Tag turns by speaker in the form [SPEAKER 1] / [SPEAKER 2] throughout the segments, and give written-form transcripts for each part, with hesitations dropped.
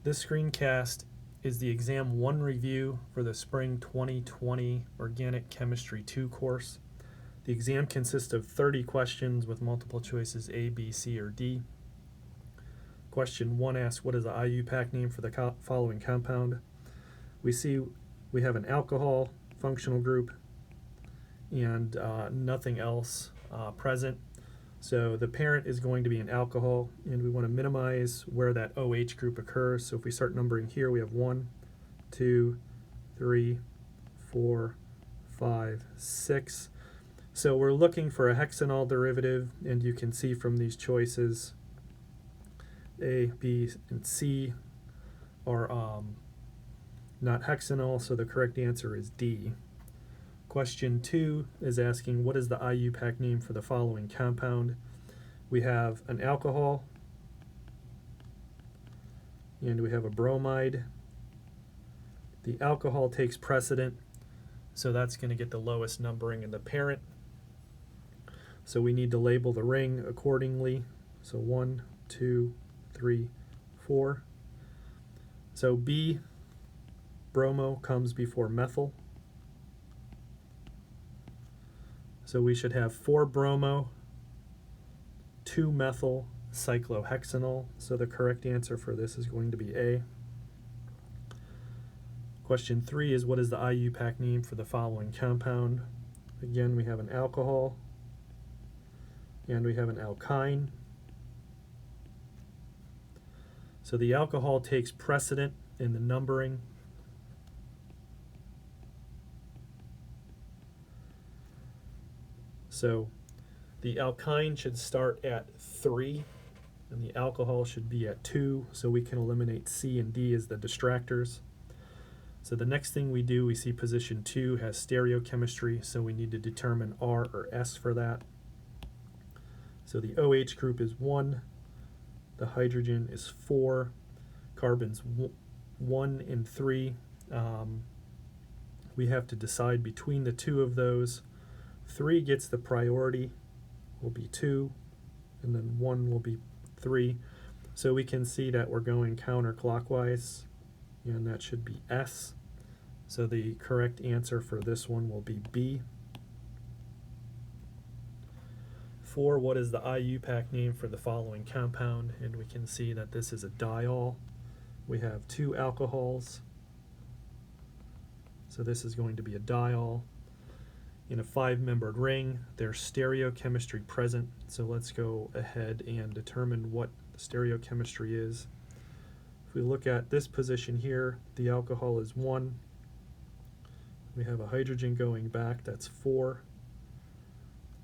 [SPEAKER 1] This screencast is the Exam 1 review for the Spring 2020 Organic Chemistry 2 course. The exam consists of 30 questions with multiple choices A, B, C, or D. Question 1 asks, what is the IUPAC name for the following compound? We see we have an alcohol functional group and nothing else present. So the parent is going to be an alcohol, and we want to minimize where that OH group occurs. So if we start numbering here, we have 1, 2, 3, 4, 5, 6. So we're looking for a hexanol derivative, and you can see from these choices A, B, and C are not hexanol, so the correct answer is D. Question 2 is asking, what is the IUPAC name for the following compound? We have an alcohol, and we have a bromide. The alcohol takes precedent, so that's going to get the lowest numbering in the parent. So we need to label the ring accordingly. So 1, 2, 3, 4. So B, bromo, comes before methyl. So we should have 4 bromo, 2 methyl cyclohexanol. So the correct answer for this is going to be A. Question 3 is, what is the IUPAC name for the following compound? Again, we have an alcohol and we have an alkyne. So the alcohol takes precedent in the numbering. So the alkyne should start at 3, and the alcohol should be at 2, so we can eliminate C and D as the distractors. So the next thing we do, we see position 2 has stereochemistry, so we need to determine R or S for that. So the OH group is 1, the hydrogen is 4, carbons 1 and 3. We have to decide between the two of those. 3 gets the priority, will be 2, and then 1 will be 3. So we can see that we're going counterclockwise, and that should be S. So the correct answer for this one will be B. 4, what is the IUPAC name for the following compound? And we can see that this is a diol. We have 2 alcohols, so this is going to be a diol. In a 5-membered ring, there's stereochemistry present, so let's go ahead and determine what the stereochemistry is. If we look at this position here, the alcohol is 1. We have a hydrogen going back, that's 4.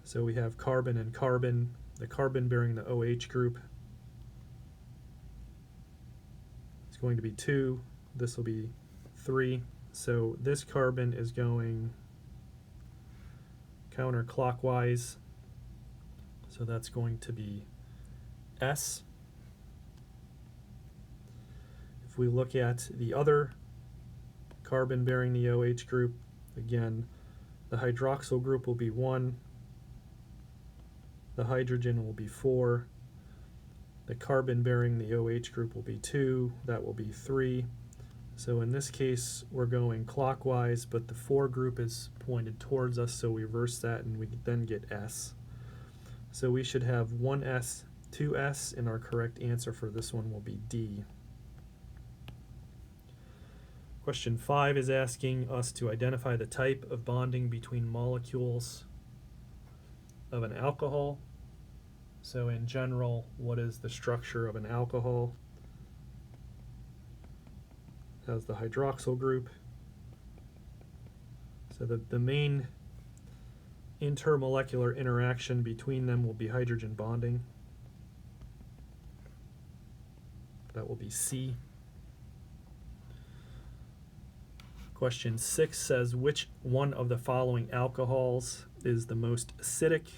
[SPEAKER 1] So we have carbon and carbon, the carbon bearing the OH group is going to be 2, this will be 3. So this carbon is going counterclockwise, so that's going to be S. If we look at the other carbon bearing the OH group, again, the hydroxyl group will be 1, the hydrogen will be 4, the carbon bearing the OH group will be 2, that will be 3. So in this case, we're going clockwise, but the 4 group is pointed towards us, so we reverse that and we then get S. So we should have 1S, 2S, and our correct answer for this one will be D. Question 5 is asking us to identify the type of bonding between molecules of an alcohol. So in general, what is the structure of an alcohol? Has the hydroxyl group. So the main intermolecular interaction between them will be hydrogen bonding. That will be C. Question 6 says, which one of the following alcohols is the most acidic?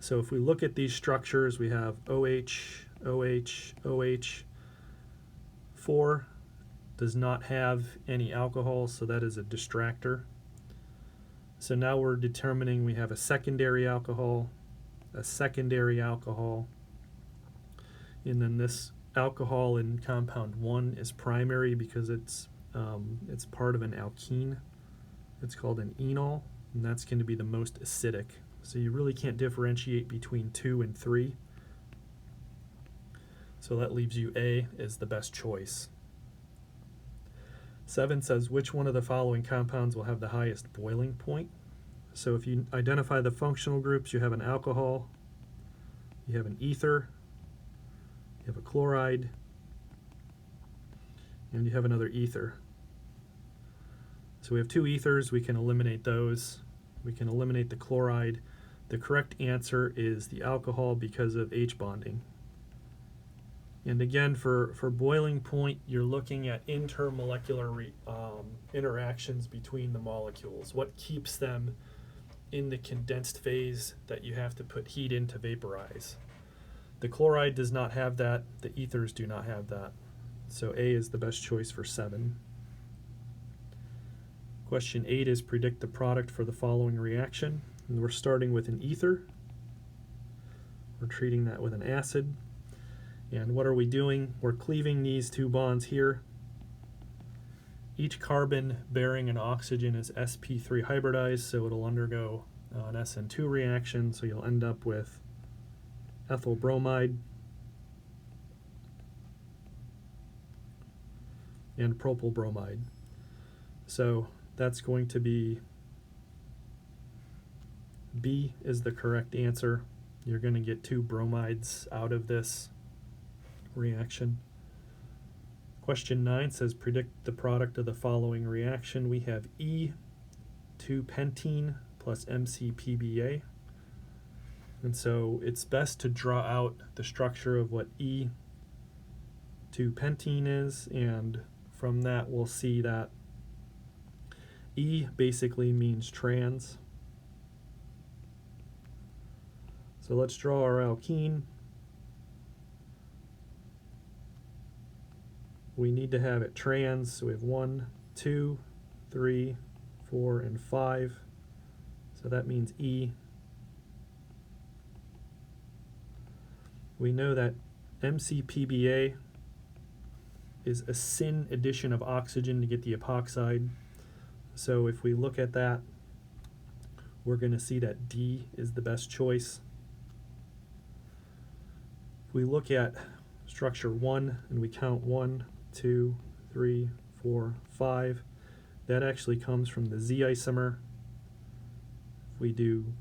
[SPEAKER 1] So if we look at these structures, we have OH, OH, OH. 4 does not have any alcohol, so that is a distractor. So now we're determining we have a secondary alcohol, and then this alcohol in compound 1 is primary because it's part of an alkene. It's called an enol, and that's going to be the most acidic. So you really can't differentiate between 2 and 3. So that leaves you A as the best choice. 7 says, which one of the following compounds will have the highest boiling point? So if you identify the functional groups, you have an alcohol, you have an ether, you have a chloride, and you have another ether. So we have 2 ethers, we can eliminate those. We can eliminate the chloride. The correct answer is the alcohol because of H bonding. And again, for boiling point, you're looking at intermolecular interactions between the molecules. What keeps them in the condensed phase that you have to put heat in to vaporize? The chloride does not have that. The ethers do not have that. So A is the best choice for 7. Question 8 is predict the product for the following reaction. And we're starting with an ether. We're treating that with an acid. And what are we doing? We're cleaving these 2 bonds here. Each carbon bearing an oxygen is sp3 hybridized, so it'll undergo an SN2 reaction, so you'll end up with ethyl bromide and propyl bromide. So that's going to be B is the correct answer. You're going to get 2 bromides out of this reaction. Question 9 says predict the product of the following reaction. We have E2-pentene plus MCPBA. And so it's best to draw out the structure of what E2-pentene is, and from that we'll see that E basically means trans. So let's draw our alkene. We need to have it trans, so we have 1, 2, 3, 4, and 5. So that means E. We know that MCPBA is a syn addition of oxygen to get the epoxide. So if we look at that, we're going to see that D is the best choice. If we look at structure 1 and we count 1, 2, 3, 4, 5, that actually comes from the Z isomer. If we do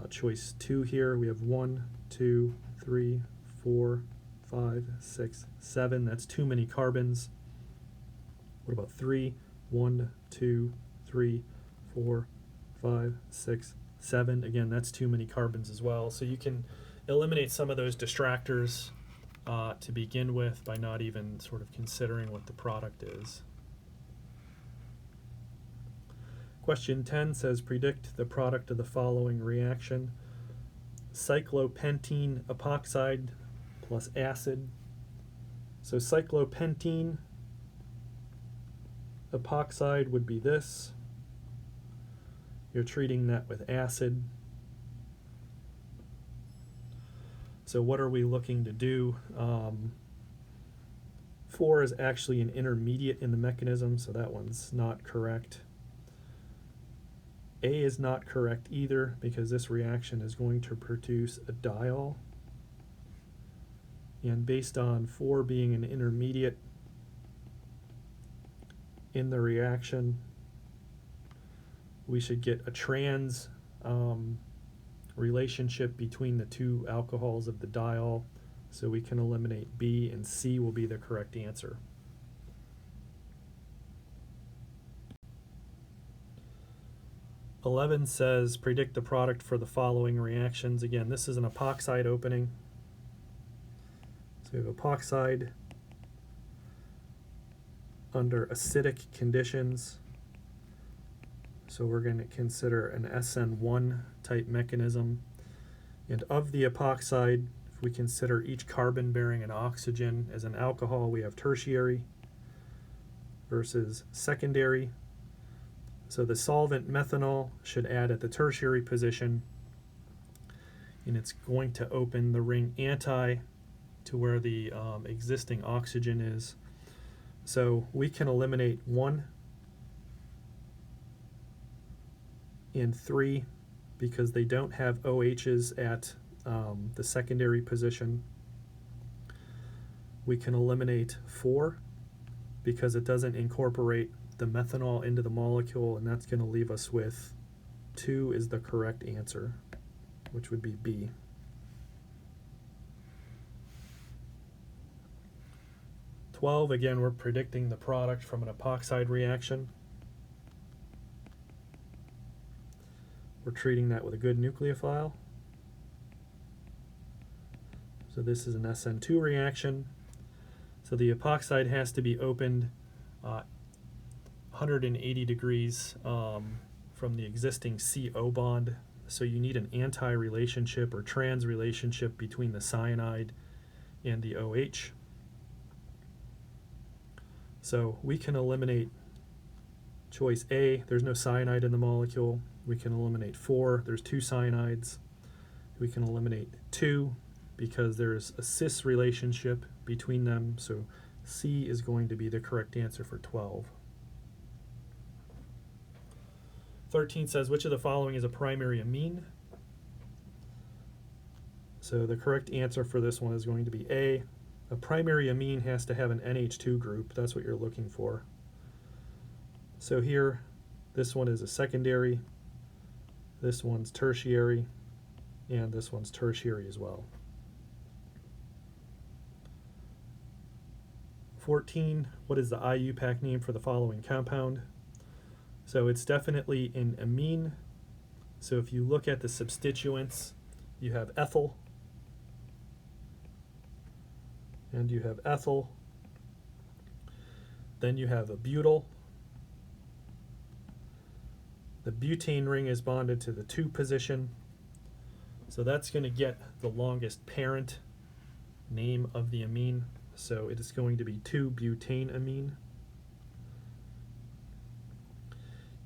[SPEAKER 1] choice 2 here, we have 1, 2, 3, 4, 5, 6, 7. That's too many carbons. What about 3? 1, 2, 3, 4, 5, 6, 7. Again, that's too many carbons as well. So you can eliminate some of those distractors to begin with by not even sort of considering what the product is. Question 10 says predict the product of the following reaction. Cyclopentene epoxide plus acid. So cyclopentene epoxide would be this. You're treating that with acid. So what are we looking to do? 4 is actually an intermediate in the mechanism, so that one's not correct. A is not correct either because this reaction is going to produce a diol. And based on 4 being an intermediate in the reaction, we should get a trans relationship between the 2 alcohols of the diol, so we can eliminate B, and C will be the correct answer. (11) says predict the product for the following reactions. Again, this is an epoxide opening. So we have epoxide under acidic conditions. So we're going to consider an SN1 type mechanism. And of the epoxide, if we consider each carbon bearing an oxygen as an alcohol, we have tertiary versus secondary. So the solvent methanol should add at the tertiary position, and it's going to open the ring anti to where the existing oxygen is. So we can eliminate 1 and 3 because they don't have OHs at the secondary position. We can eliminate 4 because it doesn't incorporate the methanol into the molecule, and that's going to leave us with 2 is the correct answer, which would be B. Again, we're predicting the product from an epoxide reaction. We're treating that with a good nucleophile. So this is an SN2 reaction. So the epoxide has to be opened 180 degrees from the existing CO bond. So you need an anti-relationship or trans relationship between the cyanide and the OH. So we can eliminate choice A, there's no cyanide in the molecule. We can eliminate 4, there's 2 cyanides. We can eliminate 2 because there's a cis relationship between them. So C is going to be the correct answer for 12. 13 says, which of the following is a primary amine? So the correct answer for this one is going to be A. A primary amine has to have an NH2 group. That's what you're looking for. So here, this one is a secondary, this one's tertiary, and this one's tertiary as well. 14, what is the IUPAC name for the following compound? So it's definitely an amine. So if you look at the substituents, you have ethyl, and you have ethyl, then you have a butyl. The butane ring is bonded to the 2 position, so that's going to get the longest parent name of the amine, so it is going to be 2-butanamine.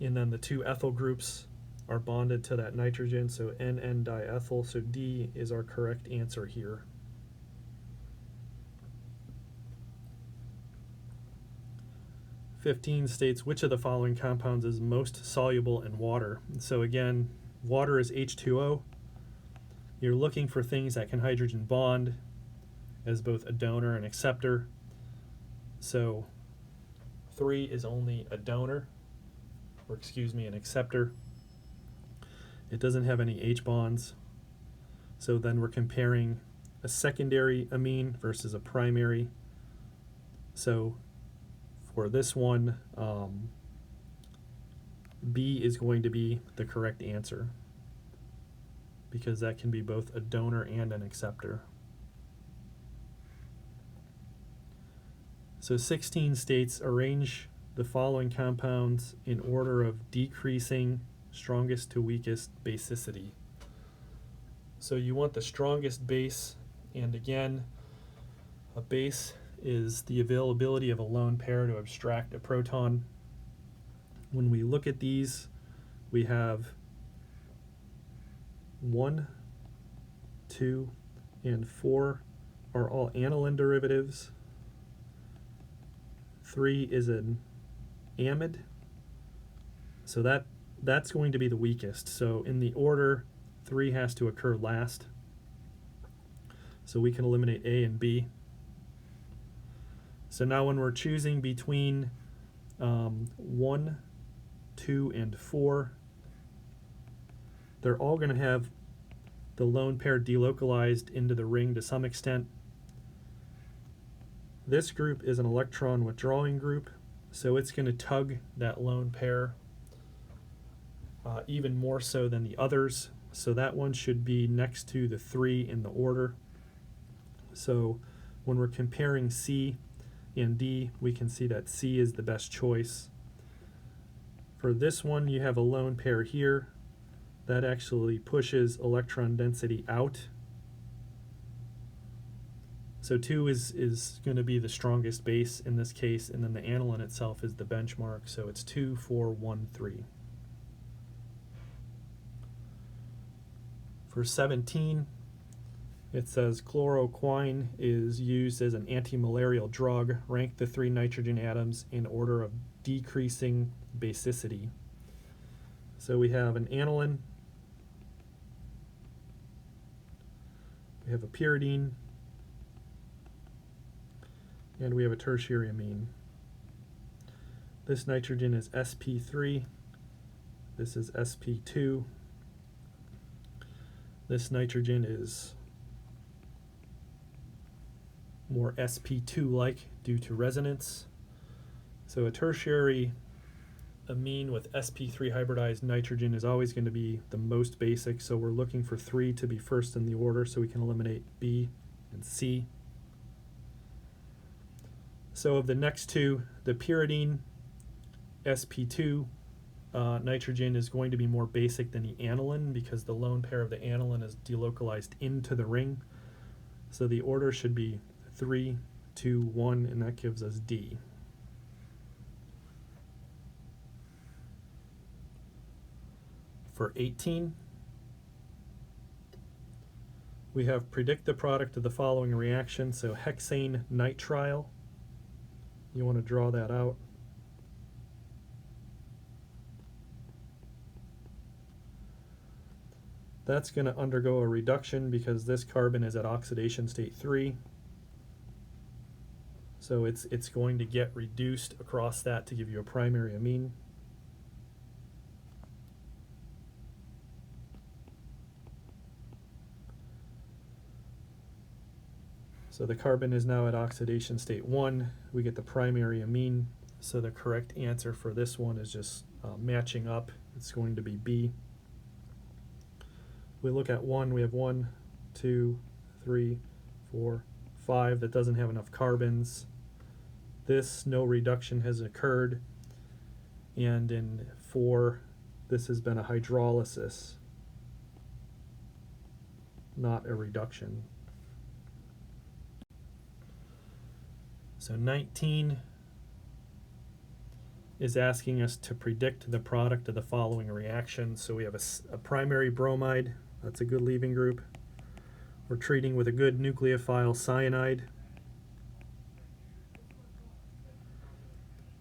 [SPEAKER 1] And then the 2 ethyl groups are bonded to that nitrogen, so NN-diethyl, so D is our correct answer here. 15 states, which of the following compounds is most soluble in water? So again, water is H2O. You're looking for things that can hydrogen bond as both a donor and acceptor. So 3 is only a donor, or excuse me, an acceptor. It doesn't have any H bonds. So then we're comparing a secondary amine versus a primary. So for this one, B is going to be the correct answer because that can be both a donor and an acceptor. So 16 states, arrange the following compounds in order of decreasing strongest to weakest basicity. So you want the strongest base, and again, a base is the availability of a lone pair to abstract a proton. When we look at these, we have 1, 2, and 4 are all aniline derivatives. 3 is an amide, so that's going to be the weakest. So in the order, 3 has to occur last. So we can eliminate A and B. So now when we're choosing between 1, 2, and 4, they're all going to have the lone pair delocalized into the ring to some extent. This group is an electron withdrawing group, so it's going to tug that lone pair even more so than the others. So that one should be next to the 3 in the order. So when we're comparing C and D, we can see that C is the best choice. For this one, you have a lone pair here. That actually pushes electron density out. So 2 is going to be the strongest base in this case, and then the aniline itself is the benchmark, so it's 2, 4, 1, 3. For 17, It says chloroquine is used as an antimalarial drug. Rank the 3 nitrogen atoms in order of decreasing basicity. So we have an aniline, we have a pyridine, and we have a tertiary amine. This nitrogen is sp3, this is sp2, this nitrogen is more sp2-like due to resonance. So a tertiary amine with sp3 hybridized nitrogen is always going to be the most basic, so we're looking for 3 to be first in the order so we can eliminate B and C. So of the next two, the pyridine sp2 nitrogen is going to be more basic than the aniline because the lone pair of the aniline is delocalized into the ring. So the order should be 3, 2, 1, and that gives us D. For 18, we have predict the product of the following reaction. So hexane nitrile, you want to draw that out. That's going to undergo a reduction because this carbon is at oxidation state 3. So it's going to get reduced across that to give you a primary amine. So the carbon is now at oxidation state 1. We get the primary amine. So the correct answer for this one is just matching up. It's going to be B. We look at 1, we have 1, 2, 3, 4, 5 that doesn't have enough carbons. This, no reduction has occurred. And in 4, this has been a hydrolysis, not a reduction. So 19 is asking us to predict the product of the following reaction. So we have a primary bromide, that's a good leaving group. We're treating with a good nucleophile cyanide.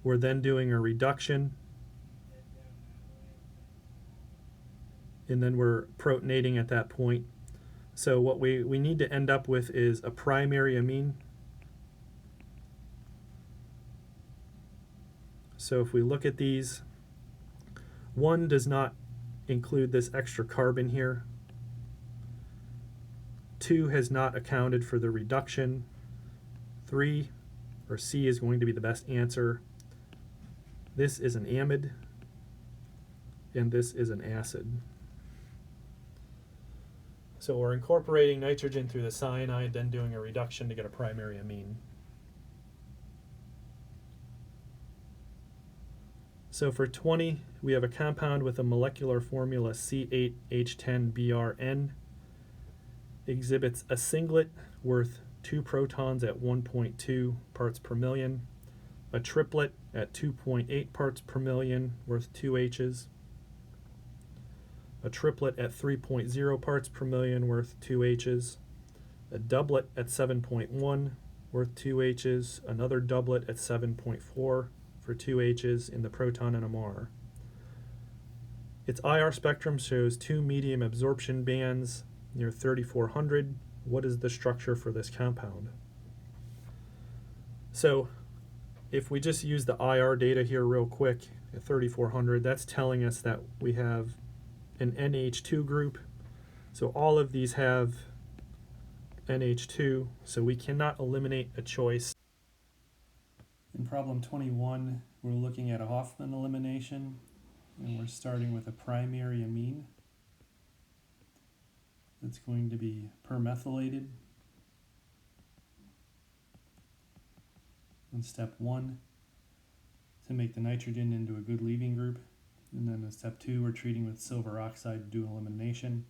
[SPEAKER 1] We're then doing a reduction, and then we're protonating at that point. So what we need to end up with is a primary amine. So if we look at these, 1 does not include this extra carbon here. 2 has not accounted for the reduction. 3, or C, is going to be the best answer. This is an amide, and this is an acid. So we're incorporating nitrogen through the cyanide, then doing a reduction to get a primary amine. So for 20, we have a compound with a molecular formula C8H10BRN. Exhibits a singlet worth 2 protons at 1.2 parts per million, a triplet at 2.8 parts per million worth 2 H's, a triplet at 3.0 parts per million worth 2 H's, a doublet at 7.1 worth 2 H's, another doublet at 7.4 for 2 H's in the proton NMR. Its IR spectrum shows 2 medium absorption bands near 3400. What is the structure for this compound? So if we just use the IR data here real quick at 3400, that's telling us that we have an NH2 group. So all of these have NH2, so we cannot eliminate a choice. In problem 21, we're looking at a Hoffman elimination, and we're starting with a primary amine that's going to be permethylated. In step 1, to make the nitrogen into a good leaving group. And then in step 2, we're treating with silver oxide to do elimination.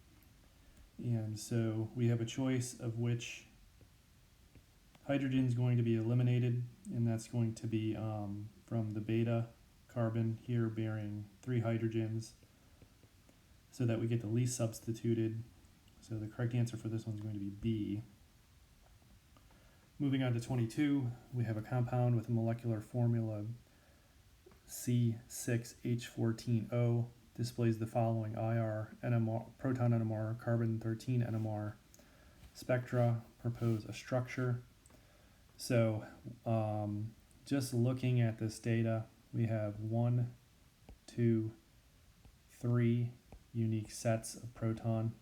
[SPEAKER 1] And so we have a choice of which hydrogen is going to be eliminated, and that's going to be from the beta carbon here bearing 3 hydrogens, so that we get the least substituted. So the correct answer for this one is going to be B. Moving on to 22, we have a compound with a molecular formula C6H14O, displays the following IR, NMR, proton NMR, carbon 13 NMR spectra, propose a structure. So just looking at this data, we have 1, 2, 3 unique sets of proton.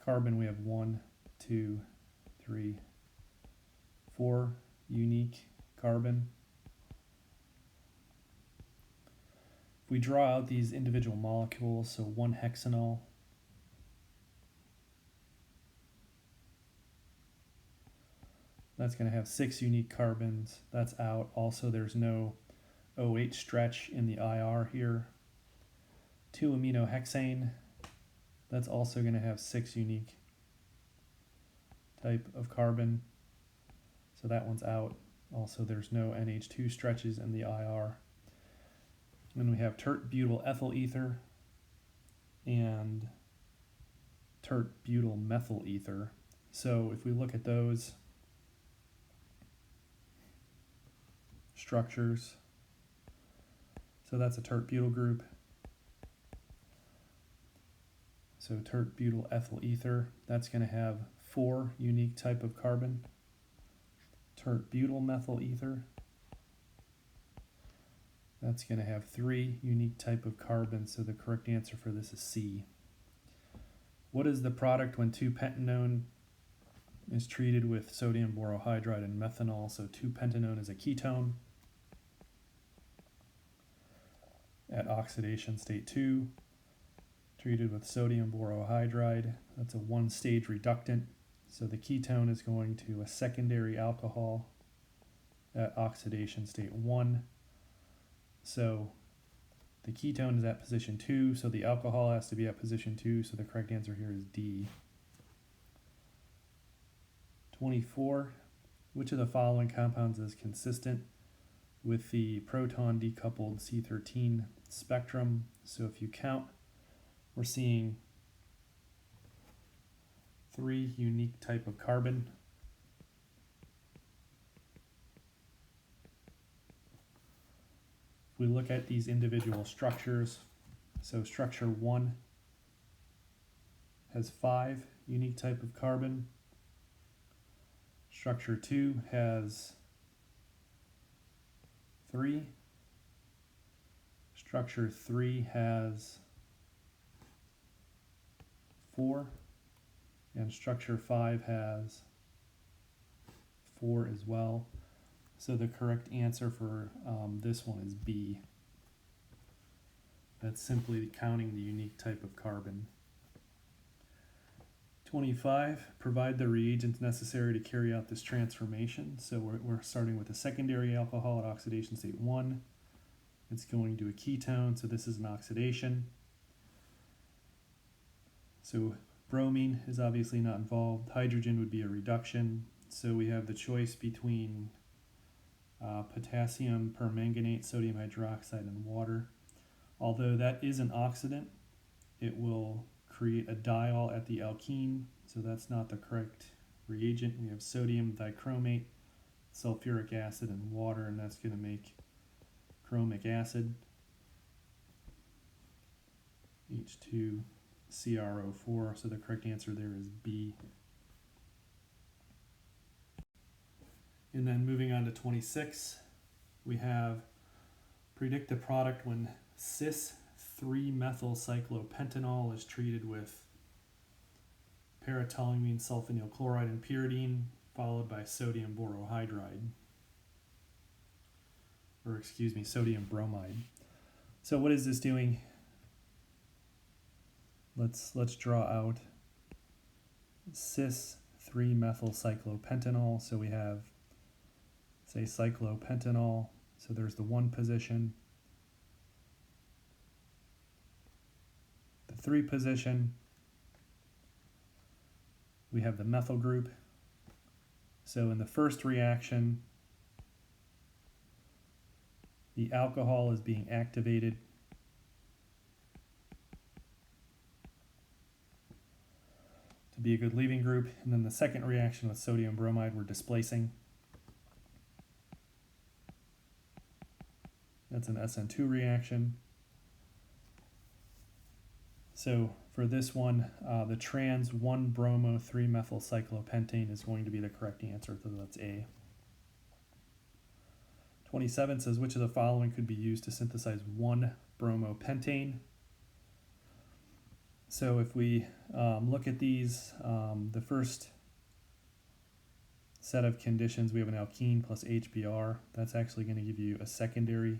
[SPEAKER 1] Carbon, we have 1, 2, 3, 4 unique carbon. If we draw out these individual molecules, so 1-hexanol, that's going to have 6 unique carbons. That's out. Also, there's no OH stretch in the IR here. 2-aminohexane, that's also going to have 6 unique type of carbon. So that one's out. Also, there's no NH2 stretches in the IR. Then we have tert-butyl ethyl ether and tert-butyl methyl ether. So if we look at those structures, so that's a tert-butyl group. So tert-butyl ethyl ether, that's going to have 4 unique type of carbon. Tert-butyl methyl ether, that's going to have 3 unique type of carbon, so the correct answer for this is C. What is the product when 2-pentanone is treated with sodium borohydride and methanol? So 2-pentanone is a ketone at oxidation state 2, treated with sodium borohydride. That's a 1-stage reductant. So the ketone is going to a secondary alcohol at oxidation state 1. So the ketone is at position 2, so the alcohol has to be at position 2, so the correct answer here is D. 24, which of the following compounds is consistent with the proton decoupled C13 spectrum? So if you count, we're seeing 3 unique type of carbon. If we look at these individual structures, so structure 1 has 5 unique type of carbon. Structure 2 has 3. Structure 3 has 4. And structure 5 has 4 as well. So the correct answer for this one is B. That's simply counting the unique type of carbon. 25, provide the reagents necessary to carry out this transformation. So we're starting with a secondary alcohol at oxidation state 1. It's going to a ketone, so this is an oxidation. So bromine is obviously not involved. Hydrogen would be a reduction. So we have the choice between potassium permanganate, sodium hydroxide, and water. Although that is an oxidant, it will create a diol at the alkene, so that's not the correct reagent. We have sodium dichromate, sulfuric acid, and water, and that's going to make chromic acid, H2CrO4, so the correct answer there is B. And then moving on to 26, we have predict the product when cis-3-methylcyclopentanol is treated with paratoluene sulfonyl chloride and pyridine, followed by sodium borohydride, or excuse me, sodium bromide. So what is this doing? Let's draw out cis-3-methylcyclopentanol. So we have, say, cyclopentanol. So there's the 1 position, the 3 position. We have the methyl group. So in the first reaction, the alcohol is being activated be a good leaving group. And then the second reaction with sodium bromide, we're displacing. That's an SN2 reaction. So for this one, the trans 1-bromo-3-methylcyclopentane is going to be the correct answer, so that's A. 27 says, which of the following could be used to synthesize 1-bromopentane? So if we look at these, the first set of conditions, we have an alkene plus HBr. That's actually going to give you a secondary